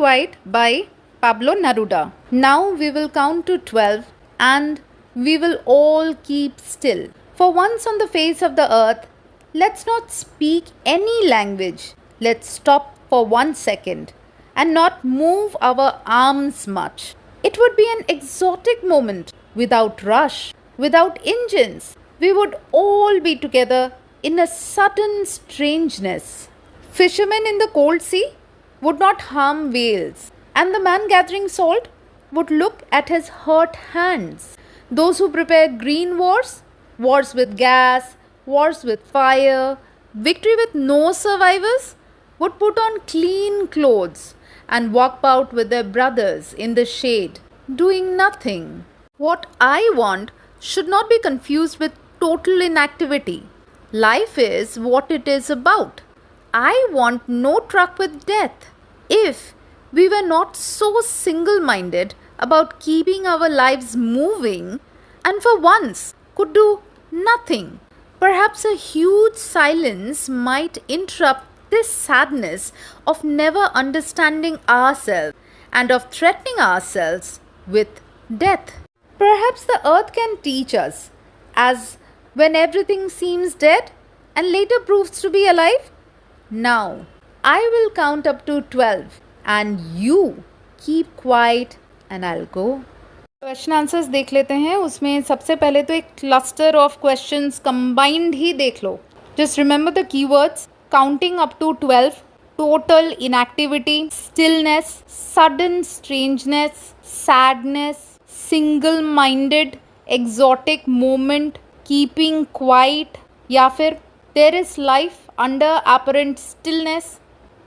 Quiet by Pablo Neruda. Now we will count to 12 and we will all keep still. For once on the face of the earth, let's not speak any language. Let's stop for 1 second and not move our arms much. It would be an exotic moment without rush, without engines. We would all be together in a sudden strangeness. Fishermen in the cold sea would not harm whales, and the man gathering salt would look at his hurt hands. Those who prepare green wars, wars with gas, wars with fire, victory with no survivors, would put on clean clothes and walk about with their brothers in the shade, doing nothing. What I want should not be confused with total inactivity. Life is what it is about. I want no truck with death. If we were not so single-minded about keeping our lives moving and for once could do nothing, perhaps a huge silence might interrupt this sadness of never understanding ourselves and of threatening ourselves with death. Perhaps the earth can teach us, as when everything seems dead and later proves to be alive. Now, I will count up to 12 and you keep quiet and I'll go. Question answers देख लेते हैं. उसमें सबसे पहले तो एक cluster of questions combined ही देख लो. Just remember the keywords. Counting up to 12, total inactivity, stillness, sudden strangeness, sadness, single minded, exotic moment, keeping quiet, या फिर there is life under apparent stillness.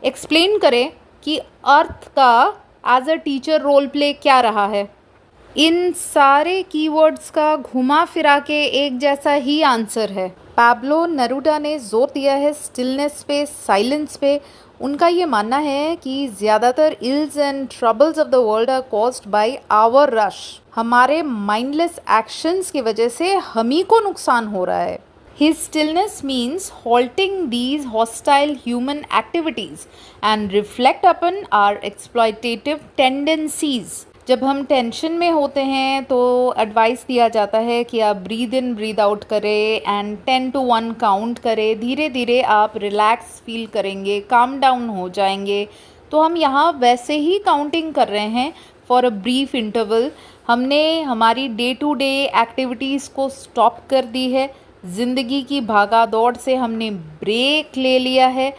Explain करें कि अर्थ का as a teacher role play क्या रहा है. इन सारे keywords का घुमा फिरा के एक जैसा ही आंसर है. पाब्लो नेरूडा ने जोर दिया है स्टिलनेस पे, साइलेंस पे. उनका ये मानना है कि ज़्यादातर ills and troubles of the world are caused by our rush. हमारे माइंडलेस एक्शंस की वजह से हम ही को नुकसान हो रहा है. His stillness means halting these hostile human activities and reflect upon our exploitative tendencies. जब हम टेंशन में होते हैं तो एडवाइस दिया जाता है कि आप ब्रीद इन ब्रीद आउट करें एंड 10 to 1 काउंट करें. धीरे धीरे आप रिलैक्स फील करेंगे, काम डाउन हो जाएंगे. तो हम यहाँ वैसे ही काउंटिंग कर रहे हैं फॉर अ ब्रीफ इंटरवल. हमने हमारी डे टू डे एक्टिविटीज़ को स्टॉप कर दी है. ज़िंदगी की भागा दौड़ से हमने ब्रेक ले लिया है.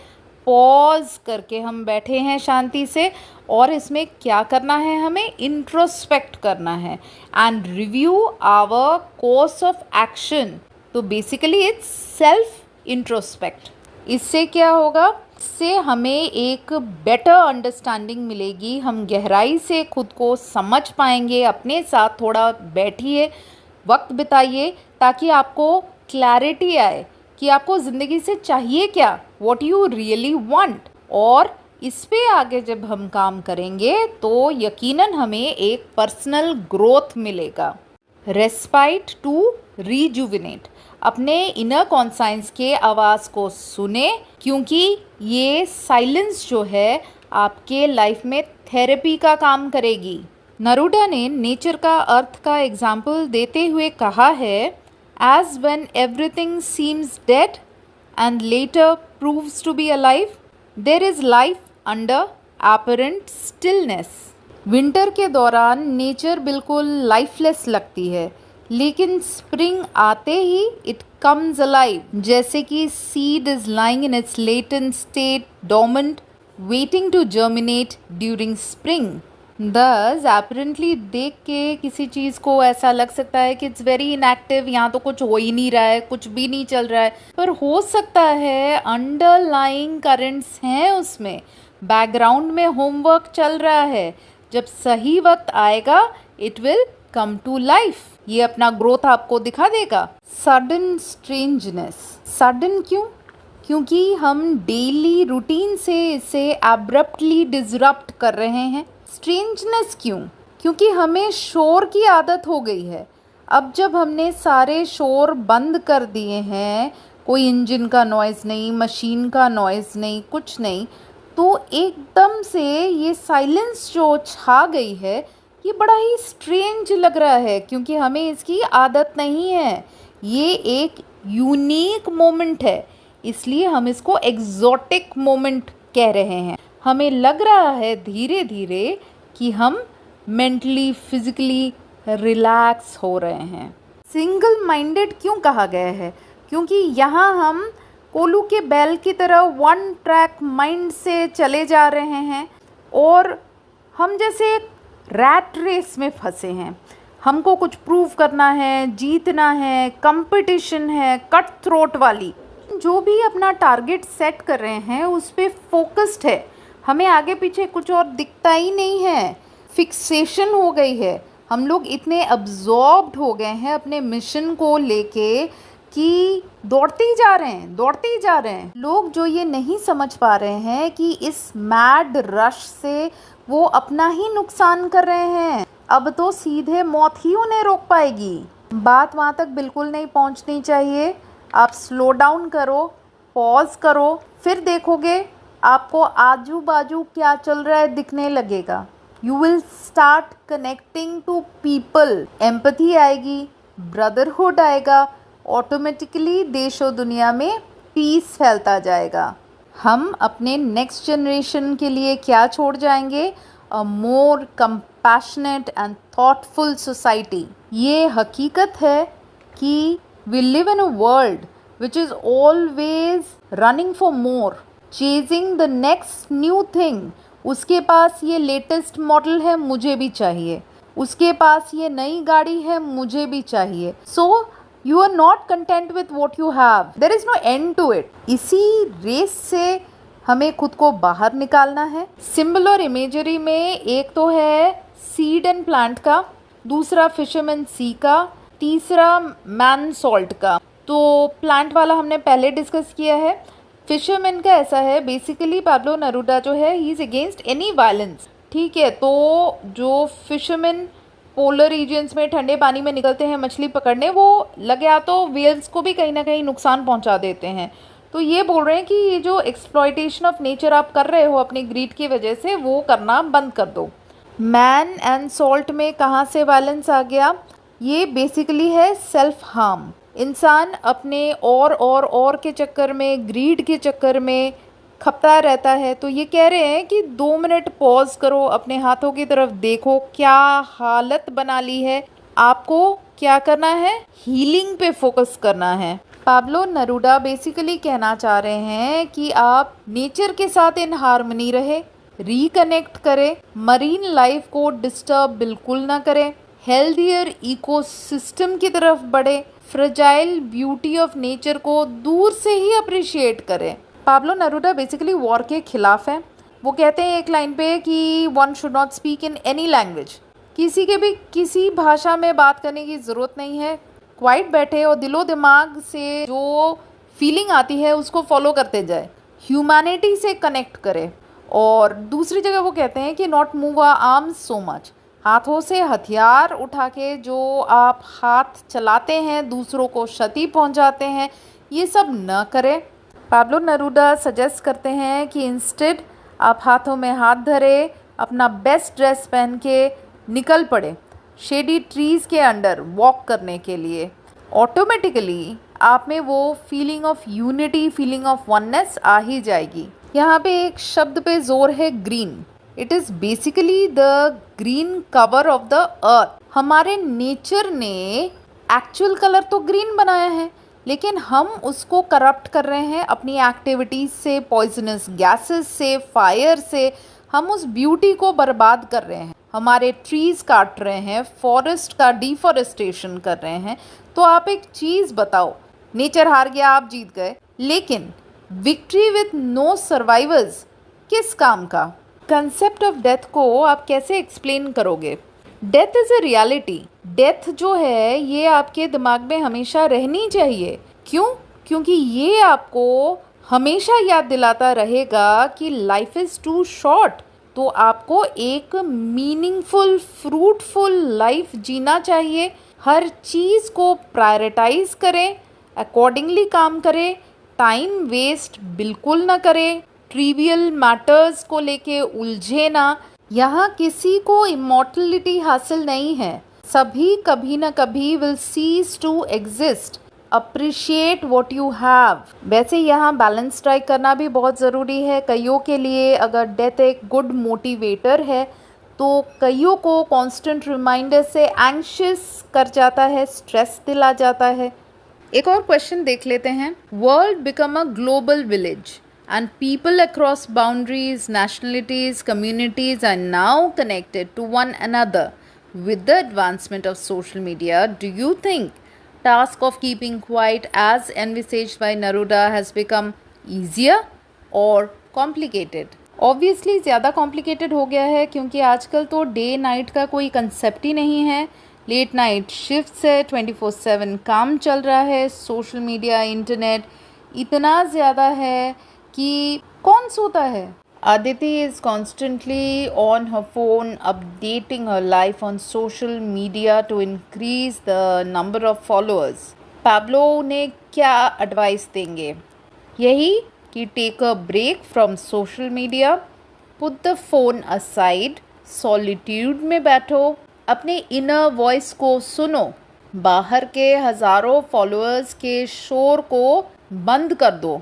पॉज करके हम बैठे हैं शांति से. और इसमें क्या करना है, हमें इंट्रोस्पेक्ट करना है and review our course of action. तो बेसिकली इट्स सेल्फ इंट्रोस्पेक्ट. इससे क्या होगा, इससे हमें एक बेटर अंडरस्टैंडिंग मिलेगी. हम गहराई से खुद को समझ पाएंगे. अपने साथ थोड़ा बैठिए, वक्त बिताइए ताकि आपको क्लैरिटी आए कि आपको ज़िंदगी से चाहिए क्या, व्हाट यू रियली वांट. और इस पे आगे जब हम काम करेंगे तो यकीनन हमें एक पर्सनल ग्रोथ मिलेगा. Respite to rejuvenate. अपने इनर कॉन्साइंस के आवाज़ को सुने, क्योंकि ये साइलेंस जो है आपके लाइफ में थेरेपी का काम करेगी. नेरूडा ने नेचर का अर्थ का एग्जाम्पल देते हुए कहा है, as when everything seems dead and later proves to be alive, there is life under apparent stillness. Winter के दौरान नेचर बिल्कुल लाइफलेस लगती है, लेकिन स्प्रिंग आते ही इट कम्स अलाइव. जैसे कि seed is lying in its latent state dormant waiting to germinate during spring. Thus apparently देख के किसी चीज़ को ऐसा लग सकता है कि इट्स वेरी इनएक्टिव, यहाँ तो कुछ हो ही नहीं रहा है, कुछ भी नहीं चल रहा है. पर हो सकता है अंडरलाइंग करंट्स हैं उसमें, बैकग्राउंड में होमवर्क चल रहा है. जब सही वक्त आएगा it will come to life. ये अपना ग्रोथ आपको दिखा देगा. Sudden strangeness. सडन क्यों? क्योंकि हम डेली रूटीन से इसे एब्रप्टली डिसरप्ट कर रहे हैं. स्ट्रेंजनेस क्यों? क्योंकि हमें शोर की आदत हो गई है. अब जब हमने सारे शोर बंद कर दिए हैं, कोई इंजन का नॉइज़ नहीं, मशीन का नॉइज़ नहीं, कुछ नहीं, तो एकदम से ये साइलेंस जो छा गई है, ये बड़ा ही स्ट्रेंज लग रहा है क्योंकि हमें इसकी आदत नहीं है। ये एक यूनिक मोमेंट है, इसलिए हम इसको एग्जॉटिक मोमेंट कह रहे हैं। हमें लग रहा है धीरे धीरे कि हम मेंटली फिजिकली रिलैक्स हो रहे हैं। सिंगल माइंडेड क्यों कहा गया है? क्योंकि यहाँ हम कोलू के बैल की तरह वन ट्रैक माइंड से चले जा रहे हैं और हम जैसे एक रैट रेस में फंसे हैं। हमको कुछ प्रूव करना है, जीतना है, कंपटीशन है कट थ्रोट वाली। जो भी अपना टारगेट सेट कर रहे हैं उस पर फोकस्ड है। हमें आगे पीछे कुछ और दिखता ही नहीं है। फिक्सेशन हो गई है। हम लोग इतने अब्जॉर्ब्ड हो गए हैं अपने मिशन को लेके कि दौड़ते ही जा रहे हैं, दौड़ते ही जा रहे हैं। लोग जो ये नहीं समझ पा रहे हैं कि इस मैड रश से वो अपना ही नुकसान कर रहे हैं। अब तो सीधे मौत ही उन्हें रोक पाएगी। बात वहाँ तक बिल्कुल नहीं पहुँचनी चाहिए। आप स्लो डाउन करो, पॉज करो, फिर देखोगे आपको आजू बाजू क्या चल रहा है दिखने लगेगा। You will start connecting to people. Empathy आएगी, ब्रदरहुड आएगा, ऑटोमेटिकली देश और दुनिया में पीस फैलता जाएगा। हम अपने नेक्स्ट जनरेशन के लिए क्या छोड़ जाएंगे? A more compassionate and thoughtful society. ये हकीकत है कि we live in a world which is always running for more, chasing the next new thing. उसके पास ये लेटेस्ट मॉडल है, मुझे भी चाहिए। उसके पास ये नई गाड़ी है, मुझे भी चाहिए। So you are not content with what you have, there is no end to it. इसी रेस से हमें खुद को बाहर निकालना है। सिंबल और इमेजरी में एक तो है सीड एंड प्लांट का, दूसरा फिशरमैन सी का, तीसरा मैन सॉल्ट का। तो प्लांट वाला हमने पहले डिस्कस किया है। फिशरमैन का ऐसा है, बेसिकली पाब्लो नेरूदा जो है he is against any violence. ठीक है, तो जो फिशरमैन पोलर रीजन्स में ठंडे पानी में निकलते हैं मछली पकड़ने, वो लगे या तो वेल्स को भी कहीं ना कहीं नुकसान पहुंचा देते हैं। तो ये बोल रहे हैं कि ये जो एक्सप्लॉयटेशन ऑफ नेचर आप कर रहे हो अपनी ग्रीड की वजह से, वो करना बंद कर दो। मैन एंड सॉल्ट में कहाँ से वायलेंस आ गया? ये बेसिकली है सेल्फ हार्म। इंसान अपने और के चक्कर में, ग्रीड के चक्कर में खपता रहता है। तो ये कह रहे हैं कि 2 मिनट पॉज करो, अपने हाथों की तरफ देखो, क्या हालत बना ली है। आपको क्या करना है? हीलिंग पे फोकस करना है। पाब्लो नेरूदा बेसिकली कहना चाह रहे हैं कि आप नेचर के साथ इन हार्मनी रहे, रिकनेक्ट करें, मरीन लाइफ को डिस्टर्ब बिल्कुल ना करें, हेल्दियर इकोसिस्टम की तरफ बढ़े, फ्रेजाइल ब्यूटी ऑफ नेचर को दूर से ही अप्रिशिएट करें। पाब्लो नेरूदा बेसिकली वॉर के खिलाफ हैं। वो कहते हैं एक लाइन पे कि one should not speak in any language. किसी के भी किसी भाषा में बात करने की ज़रूरत नहीं है। क्वाइट बैठे और दिलो दिमाग से जो फीलिंग आती है उसको फॉलो करते जाए, ह्यूमैनिटी से कनेक्ट करे। और दूसरी जगह वो कहते हैं कि not move our arms so much. हाथों से हथियार उठा के जो आप हाथ चलाते हैं, दूसरों को क्षति पहुंचाते हैं, ये सब न करें। पाब्लो नेरूदा सजेस्ट करते हैं कि इंस्टेड आप हाथों में हाथ धरे, अपना बेस्ट ड्रेस पहन के निकल पड़े शेडी ट्रीज़ के अंडर वॉक करने के लिए। ऑटोमेटिकली आप में वो feeling of unity, feeling of oneness आ ही जाएगी। यहाँ पे एक शब्द पे जोर है, green. It is basically the green cover of the earth. हमारे नेचर ने एक्चुअल कलर तो ग्रीन बनाया है, लेकिन हम उसको करप्ट कर रहे हैं अपनी एक्टिविटीज़ से, पॉइजनस गैसेस से, फायर से। हम उस ब्यूटी को बर्बाद कर रहे हैं, हमारे ट्रीज़ काट रहे हैं, फॉरेस्ट का डिफॉरेस्टेशन कर रहे हैं। तो आप एक चीज़ बताओ, नेचर हार गया, आप जीत गए, लेकिन विक्ट्री विथ नो सर्वाइवर्स किस काम का? कंसेप्ट ऑफ डेथ को आप कैसे एक्सप्लेन करोगे? Death is a reality. Death जो है ये आपके दिमाग में हमेशा रहनी चाहिए। क्यों? क्योंकि ये आपको हमेशा याद दिलाता रहेगा कि लाइफ इज़ टू शॉर्ट। तो आपको एक मीनिंगफुल, फ्रूटफुल लाइफ जीना चाहिए। हर चीज़ को प्रायोरिटाइज करें, अकॉर्डिंगली काम करें, टाइम वेस्ट बिल्कुल ना करें, ट्रिवियल मैटर्स को लेके उलझे ना। यहाँ किसी को इमॉर्टलिटी हासिल नहीं है, सभी कभी ना कभी will cease to exist. Appreciate what you have. वैसे यहाँ बैलेंस स्ट्राइक करना भी बहुत ज़रूरी है। कईयों के लिए अगर डेथ एक गुड मोटिवेटर है, तो कईयों को कांस्टेंट रिमाइंडर से एंग्शियस कर जाता है, स्ट्रेस दिला जाता है। एक और क्वेश्चन देख लेते हैं। World become a global village and people across boundaries, nationalities, communities are now connected to one another with the advancement of social media. Do you think task of keeping quiet as envisaged by Neruda has become easier or complicated? Obviously ज़्यादा complicated हो गया है, क्योंकि आजकल तो day night का कोई concept ही नहीं है। लेट नाइट शिफ्ट है, 24/7 काम चल रहा है, सोशल मीडिया इंटरनेट इतना ज़्यादा है कि कौन सोता है। Aditi is constantly on her phone updating her life on social media to increase the number of followers. Pablo उन्हें क्या एडवाइस देंगे? यही कि take a break from social media, put the phone aside, solitude में बैठो, अपने inner voice को सुनो, बाहर के हज़ारों फॉलोअर्स के शोर को बंद कर दो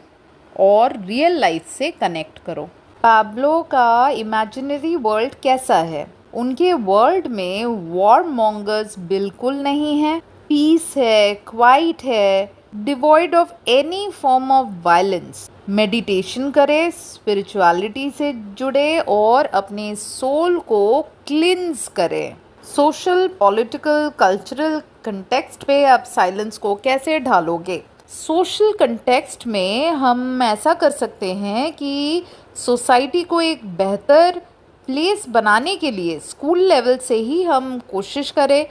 और रियल लाइफ से कनेक्ट करो। पाब्लो का इमेजिनरी वर्ल्ड कैसा है? उनके वर्ल्ड में वॉर मॉन्गर्स बिल्कुल नहीं है, पीस है, क्वाइट है, devoid of any form of violence. Meditation करे, स्पिरिचुअलिटी से जुड़े और अपने सोल को क्लिंस करे। सोशल, पॉलिटिकल, कल्चरल कंटेक्स्ट पे आप साइलेंस को कैसे ढालोगे? सोशल कंटेक्स्ट में हम ऐसा कर सकते हैं कि सोसाइटी को एक बेहतर प्लेस बनाने के लिए स्कूल लेवल से ही हम कोशिश करें,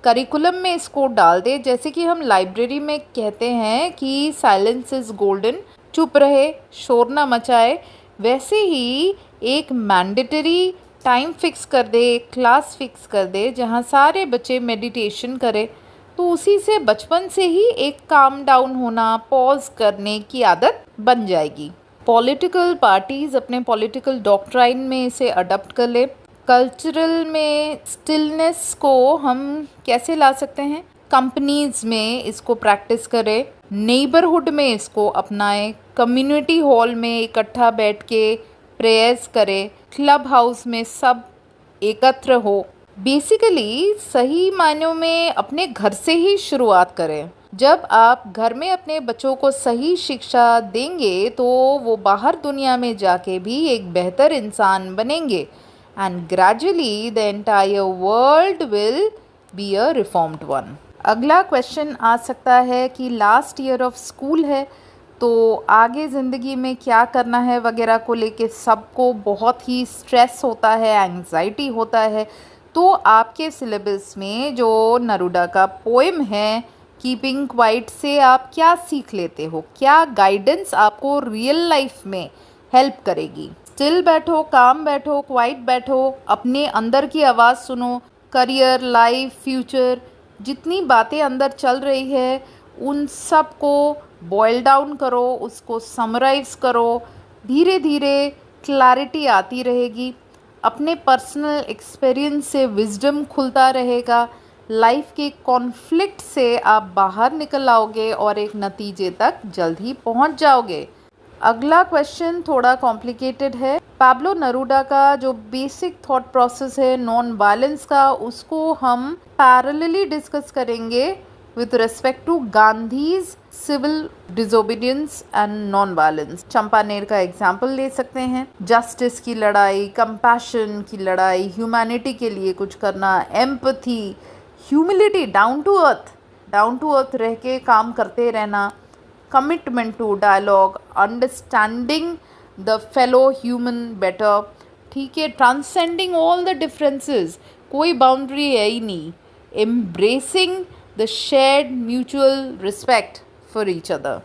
करिकुलम में इसको डाल दें। जैसे कि हम लाइब्रेरी में कहते हैं कि साइलेंस इज़ गोल्डन, चुप रहे, शोर ना मचाए, वैसे ही एक मैंडेटरी टाइम फिक्स कर दे, क्लास फिक्स कर दे जहाँ सारे बच्चे मेडिटेशन करें। तो उसी से बचपन से ही एक काम डाउन होना, पॉज करने की आदत बन जाएगी। पॉलिटिकल पार्टीज़ अपने पॉलिटिकल डॉक्ट्राइन में इसे अडॉप्ट कर ले। कल्चरल में स्टिलनेस को हम कैसे ला सकते हैं? कंपनीज़ में इसको प्रैक्टिस करें, नेबरहुड में इसको अपनाएं, कम्युनिटी हॉल में इकट्ठा बैठ के प्रेयर्स करें, क्लब हाउस में सब एकत्र हो। बेसिकली सही मायनों में अपने घर से ही शुरुआत करें। जब आप घर में अपने बच्चों को सही शिक्षा देंगे तो वो बाहर दुनिया में जाके भी एक बेहतर इंसान बनेंगे, and gradually the entire world will be a reformed one. अगला क्वेश्चन आ सकता है कि लास्ट ईयर ऑफ स्कूल है, तो आगे ज़िंदगी में क्या करना है वगैरह को लेके सबको बहुत ही स्ट्रेस होता है, एंग्जाइटी होता है। तो आपके सिलेबस में जो नरूडा का पोएम है कीपिंग क्वाइट से आप क्या सीख लेते हो? क्या गाइडेंस आपको रियल लाइफ में हेल्प करेगी? स्टिल बैठो, काम बैठो, क्वाइट बैठो, अपने अंदर की आवाज़ सुनो। करियर, लाइफ, फ्यूचर, जितनी बातें अंदर चल रही है उन सब को बॉयल डाउन करो, उसको समराइज करो। धीरे धीरे क्लैरिटी आती रहेगी, अपने पर्सनल एक्सपीरियंस से विजडम खुलता रहेगा, लाइफ के कॉन्फ्लिक्ट से आप बाहर निकल आओगे और एक नतीजे तक जल्द ही पहुंच जाओगे। अगला क्वेश्चन थोड़ा कॉम्प्लिकेटेड है। पाब्लो नरूडा का जो बेसिक थॉट प्रोसेस है नॉन वायलेंस का, उसको हम पैरेलली डिस्कस करेंगे with respect to Gandhi's civil disobedience and non-violence। Champaner का एग्जाम्पल ले सकते हैं। जस्टिस की लड़ाई, कंपैशन की लड़ाई, ह्यूमैनिटी के लिए कुछ करना, empathy, humility, down to earth रह के काम करते रहना, commitment to dialogue, understanding the fellow human better, ठीक है, ट्रांसेंडिंग ऑल द डिफरेंसेस, कोई बाउंड्री है ही नहीं, embracing the shared mutual respect for each other।